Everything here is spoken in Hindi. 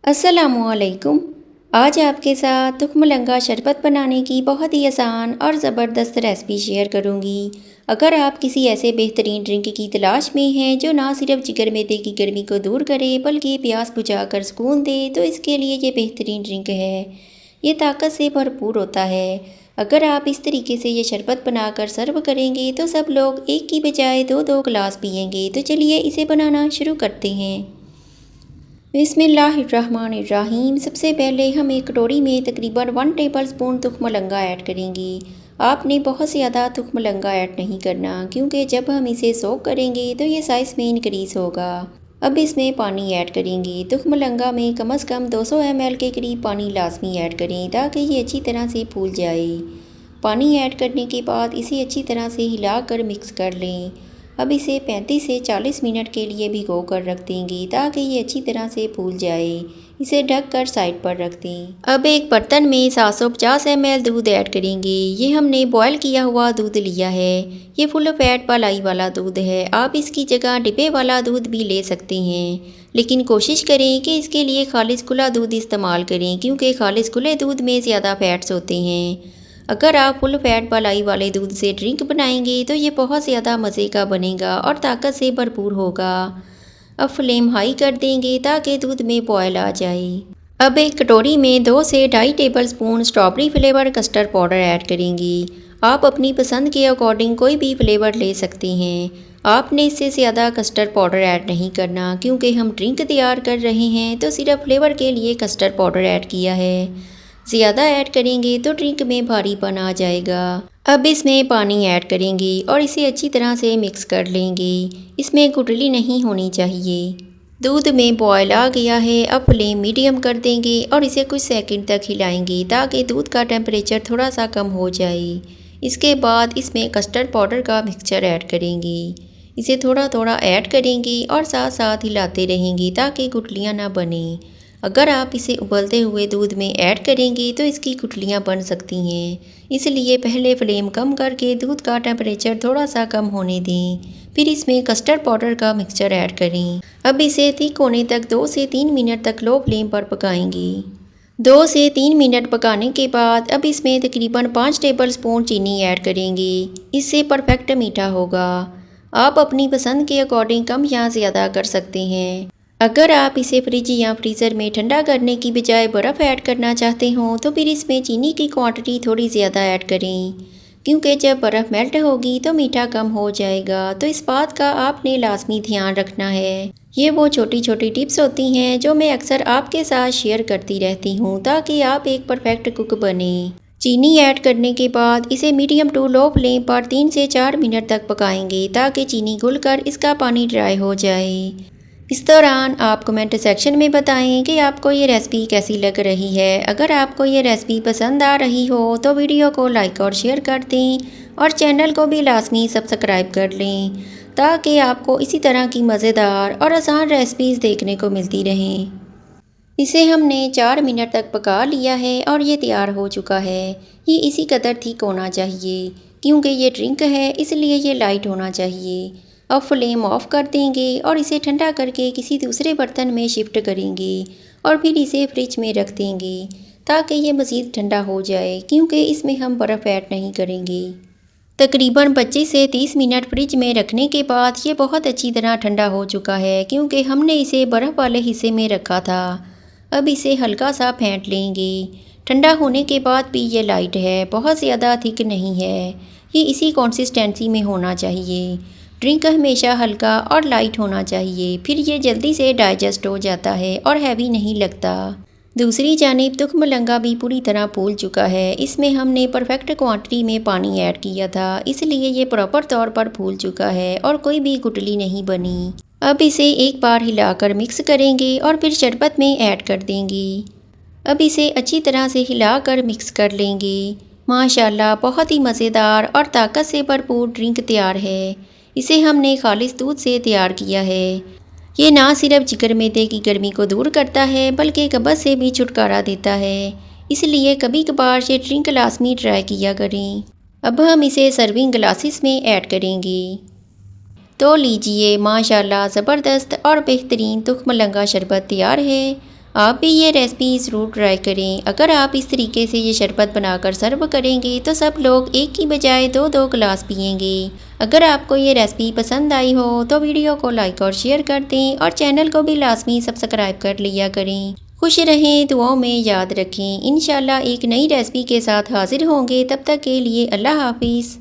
अस्सलामुअलैकुम। आज आपके साथ तुख्मलंगा शरबत बनाने की बहुत ही आसान और ज़बरदस्त रेसिपी शेयर करूंगी। अगर आप किसी ऐसे बेहतरीन ड्रिंक की तलाश में हैं जो ना सिर्फ जिगर मैदे की गर्मी को दूर करे बल्कि प्यास बुझाकर सुकून दे, तो इसके लिए ये बेहतरीन ड्रिंक है। ये ताकत से भरपूर होता है। अगर आप इस तरीके से ये शरबत बनाकर सर्व करेंगे तो सब लोग एक की बजाय दो दो गिलास पियेंगे। तो चलिए इसे बनाना शुरू करते हैं। बिस्मिल्लाहिर्रहमानिर्रहीम। सबसे पहले हम एक कटोरी में तकरीबन 1 टेबल स्पून तुख्मलंगा ऐड करेंगे। आपने बहुत ज़्यादा तुख्मलंगा ऐड नहीं करना, क्योंकि जब हम इसे सोक करेंगे तो ये साइज़ में इंक्रीज़ होगा। अब इसमें पानी ऐड करेंगे। तुख्मलंगा में कम से कम 200 ml के करीब पानी लाजमी ऐड करें ताकि ये अच्छी तरह से फूल जाए। पानी ऐड करने के बाद इसे अच्छी तरह से हिलाकर मिक्स कर लें। अब इसे 35 से 40 मिनट के लिए भिगो कर रख देंगे ताकि ये अच्छी तरह से फूल जाए। इसे ढक कर साइड पर रख दें। अब एक बर्तन में 750 ml दूध ऐड करेंगे। ये हमने बॉयल किया हुआ दूध लिया है। ये फुल फैट मलाई वाला दूध है। आप इसकी जगह डिब्बे वाला दूध भी ले सकते हैं, लेकिन कोशिश करें कि इसके लिए खालिस खुला दूध इस्तेमाल करें, क्योंकि खालिस खुले दूध में ज़्यादा फैट्स होते हैं। अगर आप फुल फैट मलाई वाले दूध से ड्रिंक बनाएंगे तो ये बहुत ज़्यादा मज़े का बनेगा और ताकत से भरपूर होगा। अब फ्लेम हाई कर देंगे ताकि दूध में बॉयल आ जाए। अब एक कटोरी में 2 से 2.5 table spoon strawberry flavour custard powder add करेंगे। आप अपनी पसंद के अकॉर्डिंग कोई भी फ्लेवर ले सकते हैं। आपने इससे ज़्यादा कस्टर्ड पाउडर ऐड नहीं करना, क्योंकि हम ड्रिंक तैयार कर रहे हैं तो सिर्फ फ्लेवर के लिए कस्टर्ड पाउडर ऐड किया है। ज़्यादा ऐड करेंगे तो ड्रिंक में भारीपन आ जाएगा। अब इसमें पानी ऐड करेंगे और इसे अच्छी तरह से मिक्स कर लेंगे। इसमें गुठली नहीं होनी चाहिए। दूध में बॉयल आ गया है। अब फ्लेम मीडियम कर देंगे और इसे कुछ सेकंड तक हिलाएंगे ताकि दूध का टेम्परेचर थोड़ा सा कम हो जाए। इसके बाद इसमें कस्टर्ड पाउडर का मिक्सचर ऐड करेंगे। इसे थोड़ा थोड़ा ऐड करेंगे और साथ साथ हिलाते रहेंगे ताकि गुठलियाँ ना बने। अगर आप इसे उबलते हुए दूध में ऐड करेंगे तो इसकी गुठलियाँ बन सकती हैं, इसलिए पहले फ्लेम कम करके दूध का टेम्परेचर थोड़ा सा कम होने दें। फिर इसमें कस्टर्ड पाउडर का मिक्सचर ऐड करें। अब इसे थिक होने तक 2 से 3 मिनट तक लो फ्लेम पर पकाएंगे। 2 से 3 मिनट पकाने के बाद अब इसमें तकरीबन 5 टेबल स्पून चीनी ऐड करेंगे। इससे परफेक्ट मीठा होगा। आप अपनी पसंद के अकॉर्डिंग कम या ज़्यादा कर सकते हैं। अगर आप इसे फ्रिज या फ्रीज़र में ठंडा करने की बजाय बर्फ़ ऐड करना चाहते हों तो फिर इसमें चीनी की क्वांटिटी थोड़ी ज़्यादा ऐड करें, क्योंकि जब बर्फ़ मेल्ट होगी तो मीठा कम हो जाएगा। तो इस बात का आपने लाजमी ध्यान रखना है। ये वो छोटी छोटी टिप्स होती हैं जो मैं अक्सर आपके साथ शेयर करती रहती हूँ ताकि आप एक परफेक्ट कुक बने। चीनी ऐड करने के बाद इसे मीडियम टू लो फ्लेम पर 3 से 4 मिनट तक पकाएंगे ताकि चीनी घुलकर इसका पानी ड्राई हो जाए। इस दौरान आप कमेंट सेक्शन में बताएं कि आपको ये रेसिपी कैसी लग रही है। अगर आपको ये रेसिपी पसंद आ रही हो तो वीडियो को लाइक और शेयर कर दें और चैनल को भी लाजमी सब्सक्राइब कर लें ताकि आपको इसी तरह की मज़ेदार और आसान रेसिपीज़ देखने को मिलती रहें। इसे हमने 4 मिनट तक पका लिया है और ये तैयार हो चुका है। ये इसी कदर थिक होना चाहिए, क्योंकि ये ड्रिंक है इसलिए ये लाइट होना चाहिए। अब फ्लेम ऑफ कर देंगे और इसे ठंडा करके किसी दूसरे बर्तन में शिफ्ट करेंगे और फिर इसे फ्रिज में रख देंगे ताकि ये मज़ीद ठंडा हो जाए, क्योंकि इसमें हम बर्फ़ ऐड नहीं करेंगे। तकरीबन 25 से 30 मिनट फ्रिज में रखने के बाद ये बहुत अच्छी तरह ठंडा हो चुका है, क्योंकि हमने इसे बर्फ़ वाले हिस्से में रखा था। अब इसे हल्का सा फेंट लेंगे। ठंडा होने के बाद भी ये लाइट है, बहुत ज़्यादा थिक नहीं है। ये इसी कंसिस्टेंसी में होना चाहिए। ड्रिंक हमेशा हल्का और लाइट होना चाहिए, फिर ये जल्दी से डाइजेस्ट हो जाता है और हैवी नहीं लगता। दूसरी जानिब तुख्मलंगा भी पूरी तरह फूल चुका है। इसमें हमने परफेक्ट क्वांटिटी में पानी ऐड किया था, इसलिए ये प्रॉपर तौर पर फूल चुका है और कोई भी गुठली नहीं बनी। अब इसे एक बार हिलाकर मिक्स करेंगे और फिर शरबत में ऐड कर देंगे। अब इसे अच्छी तरह से हिलाकर मिक्स कर लेंगे। माशाल्लाह, बहुत ही मज़ेदार और ताकत से भरपूर ड्रिंक तैयार है। इसे हमने खालिस दूध से तैयार किया है। ये ना सिर्फ जिगर मैदे की गर्मी को दूर करता है बल्कि कब्ज़ से भी छुटकारा देता है, इसलिए कभी कभार ये ड्रिंक लाजमी ट्राई किया करें। अब हम इसे सर्विंग ग्लासेस में ऐड करेंगे। तो लीजिए, माशाल्लाह ज़बरदस्त और बेहतरीन तुख्मलंगा शरबत तैयार है। आप भी ये रेसिपी ज़रूर ट्राई करें। अगर आप इस तरीके से ये शरबत बनाकर सर्व करेंगे तो सब लोग एक की बजाय दो दो गिलास पिएंगे। अगर आपको ये रेसिपी पसंद आई हो तो वीडियो को लाइक और शेयर कर दें और चैनल को भी लाजमी सब्सक्राइब कर लिया करें। खुश रहें, दुआओं में याद रखें। इंशाल्लाह एक नई रेसिपी के साथ हाजिर होंगे। तब तक के लिए अल्लाह हाफिज़।